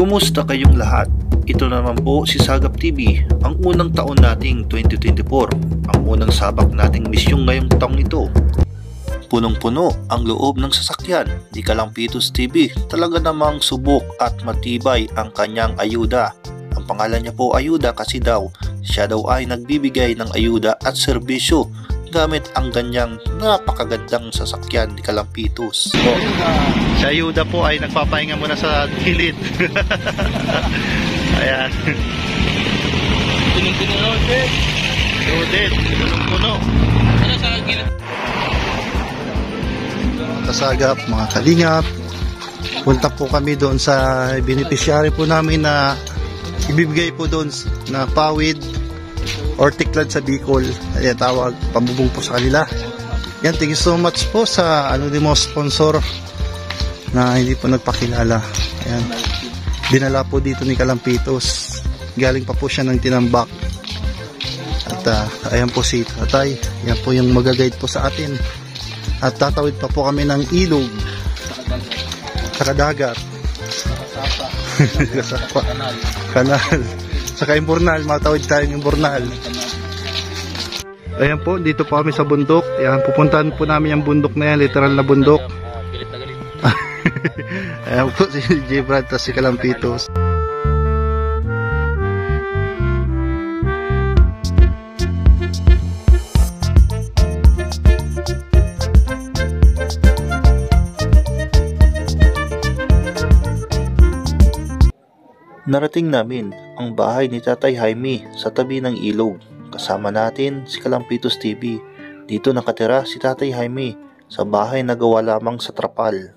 Kumusta kayong lahat? Ito naman po si Sagap TV, ang unang taon nating 2024, ang unang sabak nating misyong ngayong taong ito. Punong-puno ang loob ng sasakyan ni Kalampitos TV, talaga namang subok at matibay ang kanyang ayuda. Ang pangalan niya po ayuda kasi daw, siya daw ay nagbibigay ng ayuda at serbisyo gamit ang ganyang napakagandang sasakyan ni Kalampitos. Si ayuda po ay nagpapahinga muna sa gilid. Ayan. Loaded. Punong-puno. Kasagap, mga kalingap, punta po kami doon sa beneficiary po namin na ibibigay po doon na pawid or tiklad sa Bicol. Ayan, tawag, pambubong po sa kanila. Yan, thank you so much po sa mo sponsor na hindi po nagpakilala. Ayan, dinala po dito ni Kalampitos, galing pa po siya ng Tinambak. At ayan po si Tatay, yan po yung magaguide po sa atin. At tatawid pa po kami ng ilog sa kadagat, kanal, saka yung Burnal, matawid tayo ng Burnal. Ayan po, dito po kami sa bundok. Ayan, pupuntahan po namin yung bundok na yan, literal na bundok. Ayan po si J. Brad at si Kalampitos. Narating namin ang bahay ni Tatay Jaime sa tabi ng ilog. Kasama natin si Kalampitos TV. Dito nakatira si Tatay Jaime sa bahay na gawa lamang sa trapal.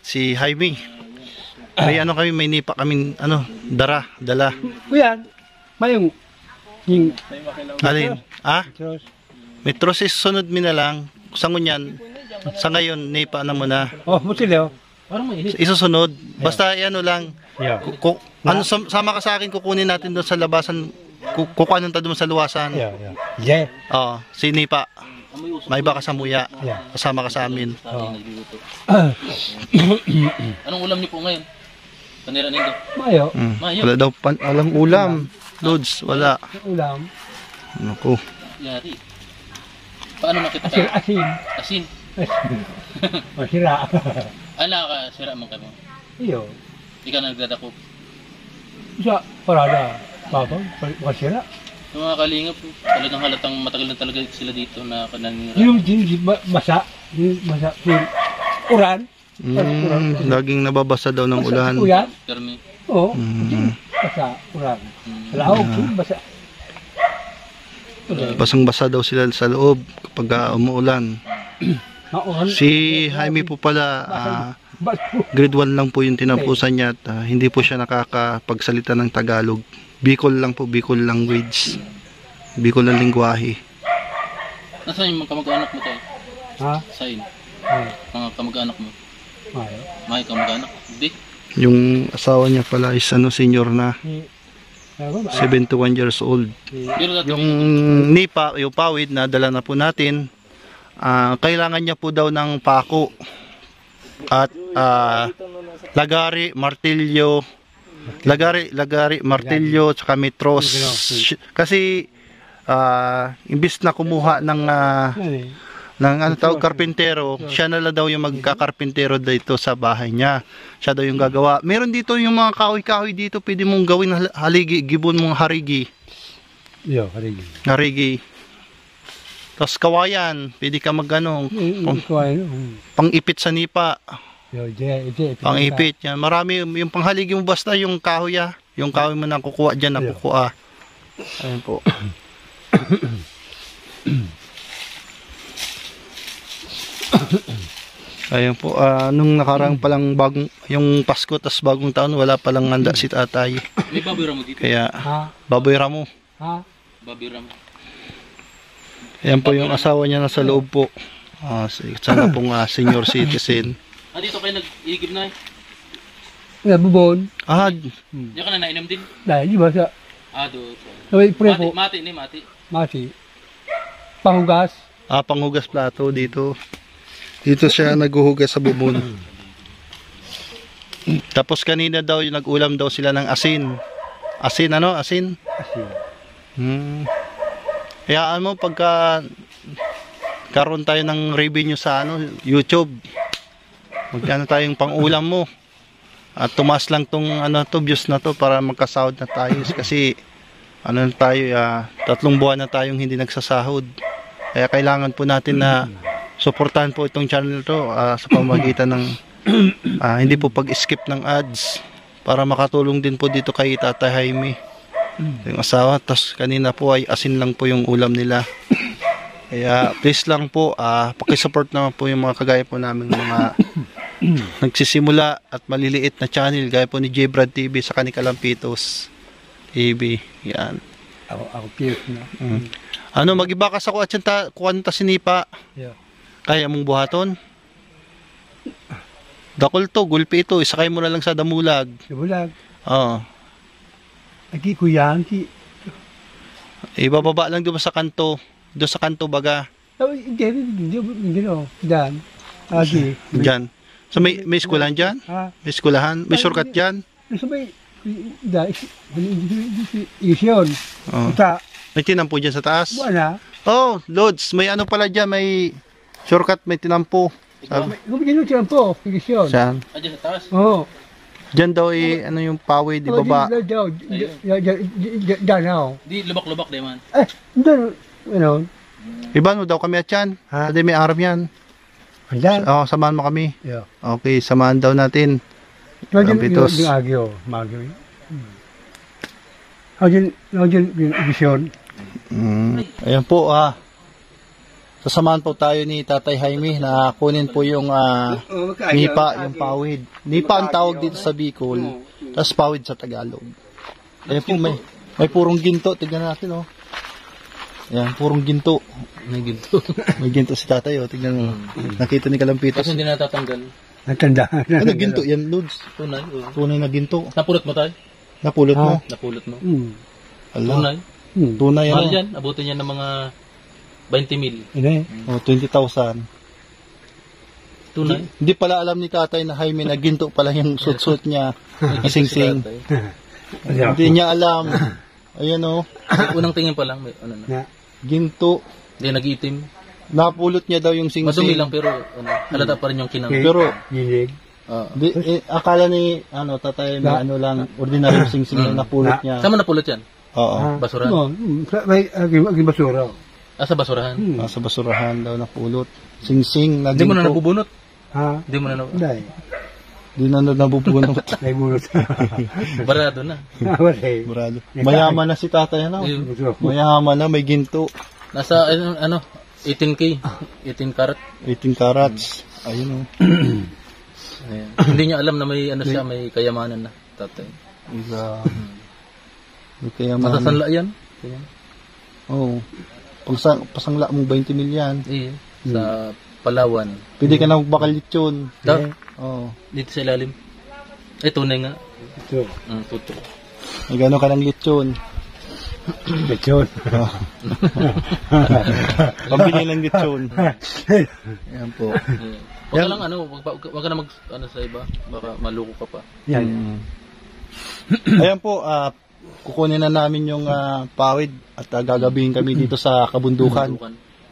Si Jaime, may may nipa kami, dala. Kuya, mayong alin? Metros is sunod mi na lang. Sa ngunyan, sa ngayon, nipa na muna. Oh, mutilyo. Isusunod. Basta lang. Yeah. Sama ka sa akin, kukunin natin doon sa labasan. Kukuhanin tayo doon sa luwasan. Yeah. Si nipa. May iba ka sa muya. Yeah. Kasama ka sa amin. Anong ulam niyo po ngayon? Panira nito. Mayo. Wala daw walang ulam. Loads, wala. Ulam. Naku. Yari. Paano makita Asin. Asin. Masira. Nakakasira man kami. Iyo. Ikaw na nagdadako. Isa, parada. Papa, masira. Yung mga kalingap, talagang halatang matagal na talaga sila dito na kananira. Yung masa. Uran. Laging nababasa daw ng ulan. Uyan? Termi. Oo. Basa, uran. Lahog, basa. Basang-basa daw sila sa loob kapag umuulan. Si Jaime po pala, grade 1 lang po yung tinapusan niya at hindi po siya nakakapagsalita ng Tagalog. Bicol lang po, Bicol language. Bicol na lingwahe. Nasaan yung mga kamag-anak mo tayo? Ha? Saan? Mga kamag-anak mo? May kamag-anak? Hindi? Yung asawa niya pala is senior na. 71 years old. Yung nipa, yung pawid na dala na po natin kailangan niya po daw ng pako at lagari, martilyo, martilyo, tsaka metros. Kasi imbis na kumuha ng karpintero, siya na lang daw yung magkakarpintero dito sa bahay niya. Siya daw yung gagawa. Meron dito yung mga kahoy-kahoy dito, pwede mong gawin haligi, gibon mong harigi. Yo, harigi. Harigi. Tapos kawayan, pwede ka pang-ipit sa nipa. Yo, Pang-ipit yan. Marami yung panghaligi mo basta yung kahoy yung kahoy mo na kukuha dyan, nakukuha. Ayun po. Ayun po, nung nakarang palang yung Pasko tas bagong taon, wala palang handa si tatay. May baboy ramo dito. Kaya, baboy ramo. Baboy ramo. Ayan po yung asawa niya nasa loob po. Sana pong senior citizen. Dito kayo nag-iigib na Nabubon. Diyan ka na nainom din? Dahil, di ba sa... Doon. Mati. Panghugas. Panghugas plato dito. Dito siya naghuhugas sa bubon. Tapos kanina daw yung nag-ulam daw sila ng asin. Asin. Asin. Hayaan mo pagka karoon tayo ng revenue sa YouTube. Magkano tayong pang-ulam mo. At tumaas lang tong views na to para magkasahod na tayo kasi tayo 3 buwan na tayong hindi nagsasahod. Kaya kailangan po natin na suportahan po itong channel to sa pamamagitan ng hindi po pag-skip ng ads para makatulong din po dito kay Tatay Jaime yung asawa. Tapos kanina po ay asin lang po yung ulam nila. Kaya please lang po pakisupport naman po yung mga kagaya po namin mga nagsisimula at maliliit na channel gaya po ni J. Brad TV sa Kanikalampitos TV. Yan. Ako cute na. Mag-iba ka sa kuwanta sinipa. Yeah. Kaya mong buhaton? Dakol to, gulpi ito. Isakay mo na lang sa damulag. Damulag? Oo. Aki kuyan, Ibababa lang doon sa kanto. Doon sa kanto baga. Hindi. Dan. Diyan. So may eskwelahan dyan? May eskwelahan? May shortcut dyan? May isyon. May tinampo dyan sa taas? Wala. Lods. May pala dyan. May shortcut, may tinampo. Gumigino tinampo. Isyon. Saan? Dyan sa taas? Oo. Dyan daw yung pawid, di baba? Danaw. Di lubak-lubak di man. Doon, Iban mo daw kami at yan. Hindi may aram yan. Andan? Samahan mo kami. Yeah. Okay, samahan daw natin. Kampitos. Yung agyo. Yung isyon. Ayan po, sasamahan po tayo ni Tatay Jaime na kunin po yung nipa, yung pawid. Nipa ang tawag dito sa Bicol, tapos pawid sa Tagalog. Ayan po, may purong ginto. Tignan natin, Ayan, purong ginto. May ginto. May ginto si Tatay, tignan mo. Nakita ni Kalampitos. Kasi hindi natatanggal. Natandaan. Ginto yan, Lods? Tunay. Tunay na ginto. Napulot mo tayo? Napulot mo? Napulot mo. Tunay. Tunay. Tunay Mahal yan. Abutin yan ng mga 20,000. 20,000. Tunay. Hindi pala alam ni Tatay na Jaime na ginto pala yung suit niya. Sing-sing. Hindi niya alam. Ayan Unang tingin pa lang. May, ginto. Hindi nag-iitim. Napulot niya daw yung sing-sing. Madumi lang pero halata pa rin yung kinang. Pero gilig. Akala ni Tatay may lang ordinary sing-sing na napulot niya. Saan mo napulot yan? Oo. Basurahan? May basura. Sa basurahan? Sa basurahan daw napulot. Sing-sing na ginto. Hindi mo na nabubunot? Hindi mo na nabubunot? Hindi na nabubunot. May bunot. Barado na. Barado. Mayaman na si Tatay Mayaman na, may ginto. Nasa 18K. 18 karat. 18 carats. Ayun Ayan. Hindi niya alam na may siya, may kayamanan na Tatay. May kayamanan. Matasanla yan. Pasangla mong 20 milyan. Sa Palawan. Pwede ka na magbakal lechon. Dito sa ilalim. Tunay nga. Ito. Tutro. May gano'n ka ng lechon. Lechon. Pambili lang lechon. Ayan po. Huwag ka lang wag ka na sa iba. Baka maluko ka pa. Yan. Ayan po, kukunin na namin yung pawid at gagabihin kami dito sa kabundukan.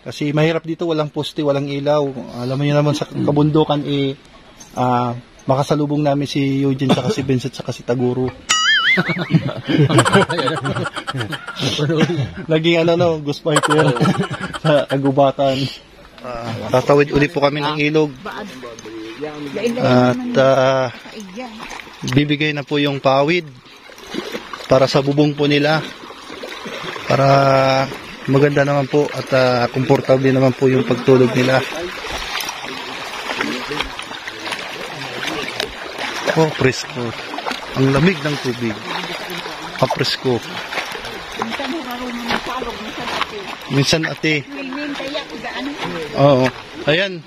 Kasi mahirap dito, walang poste, walang ilaw. Alam mo niyo naman sa kabundukan, makasalubong namin si Eugene, saka si Vincent, saka si Taguro. Laging ghost fighter sa kagubatan. Tatawid uli po kami ng ilog. At bibigay na po yung pawid para sa bubong po nila. Para maganda naman po at komportable naman po yung pagtulog nila. Oh, presko. Ang lamig ng tubig. Presko. Minsan ate. Oo. Ayan.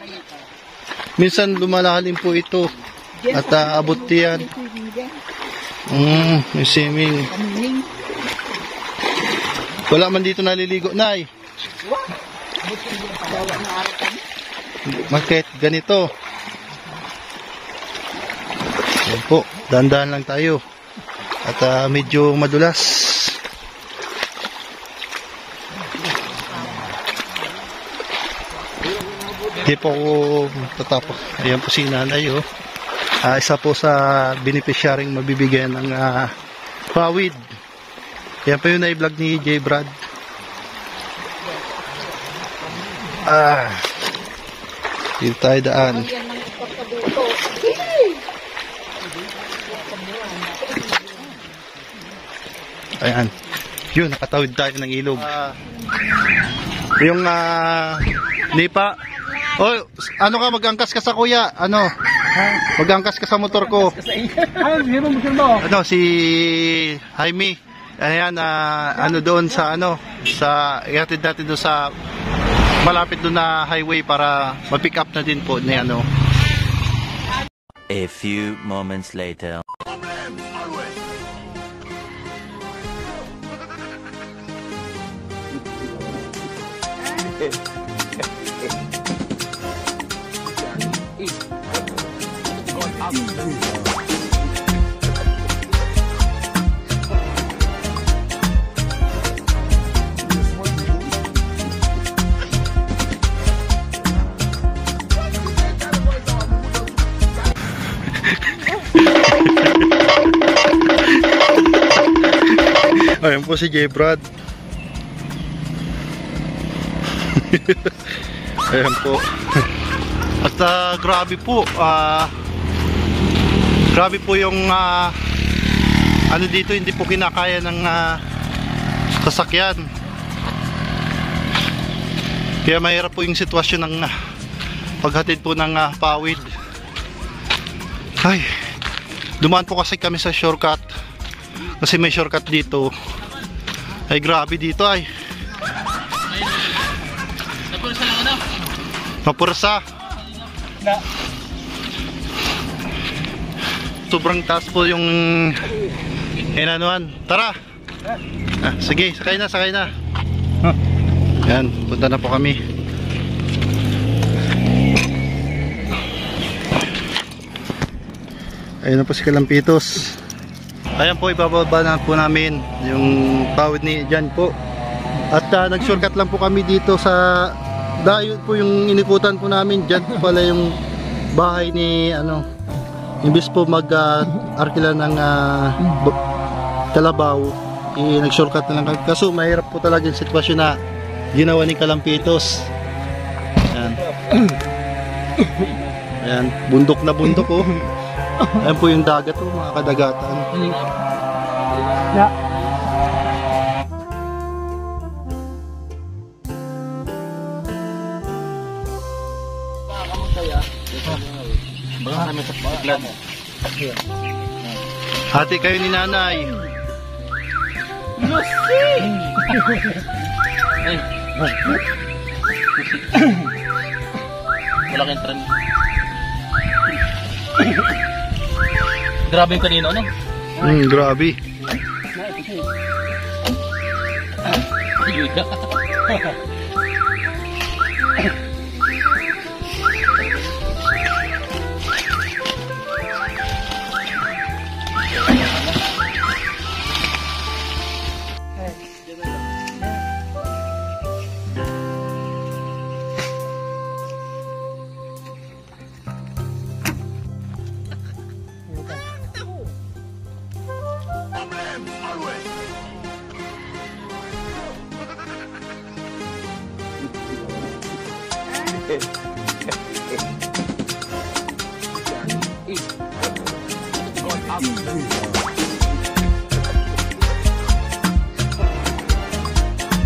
Minsan lumalalim po ito. At abot yan. May swimming. Wala man dito naliligo, Nay. Bakit ganito? Ayan po, dahan-dahan lang tayo. At medyo madulas. Hindi po ako tatapos. Ayan po si Nanay. Isa po sa beneficiaryong mabibigyan ng pawid. Yan pa yung na-vlog ni J. Brad. Dito tayo daan. Ayan. Yun, nakatawid tayo ng ilog. Yung nipa. Oh, ano ka, mag-angkas ka sa kuya? Ano? Mag-angkas ka sa motor ko. Ano, si Jaime. Ayan, doon sa ihatid natin doon sa malapit doon na highway para ma-pick up na din po ni A few moments later. Ayan po si J. Brad. Ayan po. At grabe po. Grabe po yung dito, hindi po kinakaya ng sasakyan. Kaya mahirap po yung sitwasyon ng paghatid po ng pawid. Ay, dumaan po kasi kami sa shortcut. Kasi may shortcut dito. Ay grabe dito ay. Napursa lang Mapursa. Sobrang taas po yung inanuan. Tara. Sige, sakay na. Yan, punta na po kami. Ayun na po si Kalampitos. Ayan po, ibababa na po namin yung pawid ni Jan po. At nag-shortcut lang po kami dito sa dayo po yung inikutan po namin. Jan po pala yung bahay ni imbis po mag-arkila ng Kalabaw, nag-shortcut na lang. Kaso mahirap po talaga yung sitwasyon na ginawa ni Kalampitos. Ayan. Ayan, bundok na bundok oh. Ayan po yung dagat oh, mga kadagatan. Baka kami sa paglan. Hati kayo ni Nanay. Ay. Wala kayong tren. Grabe yung kanino, ano? Grabe. Ayuda.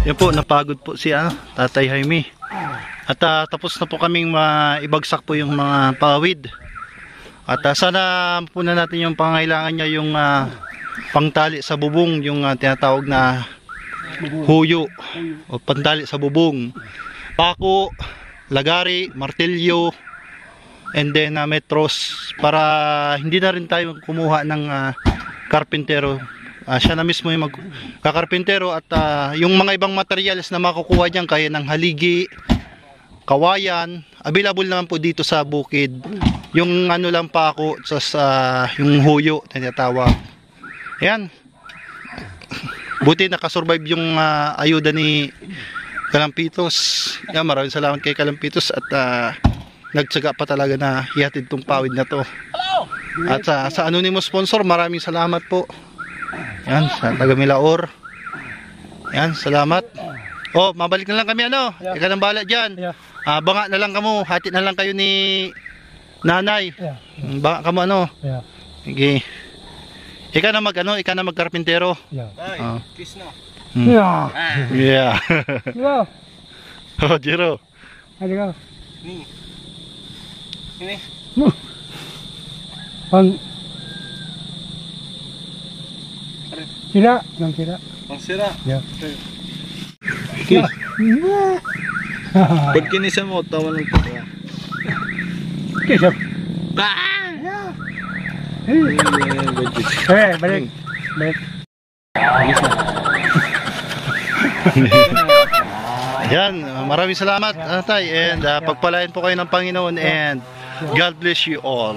Yan po, napagod po si Tatay Jaime. At tapos na po kaming maibagsak po yung mga pawid. At sana po na natin yung pangailangan niya, yung pangtali sa bubong, yung tinatawag na huyo o pantali sa bubong. Pako, lagari, martilyo, and then metros, para hindi na rin tayo kumuha ng karpintero. Siya na mismo yung magkakarpintero, at yung mga ibang materials na makukuha diyan, kaya ng haligi, kawayan, available naman po dito sa bukid. Yung ano lang pa ako sa yung huyo na tinatawag. Ayan. Buti nakasurvive yung ayuda ni Kalampitos. Yan, maraming salamat kay Kalampitos, at nagtsaga pa talaga na hihatid tong pawid na to. At sa anonymous sponsor, maraming salamat po. Yan, sa taga Milaor. Yan, salamat. Oh, mabalik na lang kami Yeah. Ika nang bahala dyan. Yeah. Banga na lang kamo, hatid na lang kayo ni nanay. Yeah. Banga kamo Yeah. Okay. Ika na ika na magkarpintero. Yeah. Kiss na. Yeah. Yeah. Yeah. Oh, Jiro. Hadi ka. Ini. Pang sila, yang sila. Ang sira. Yeah. Okay. Yeah. Pag kinisa mo, tawa ng tawa. Kisap. Balik. Balik. Yan, maraming salamat, Tay, and pagpalain po kayo ng Panginoon, and God bless you all.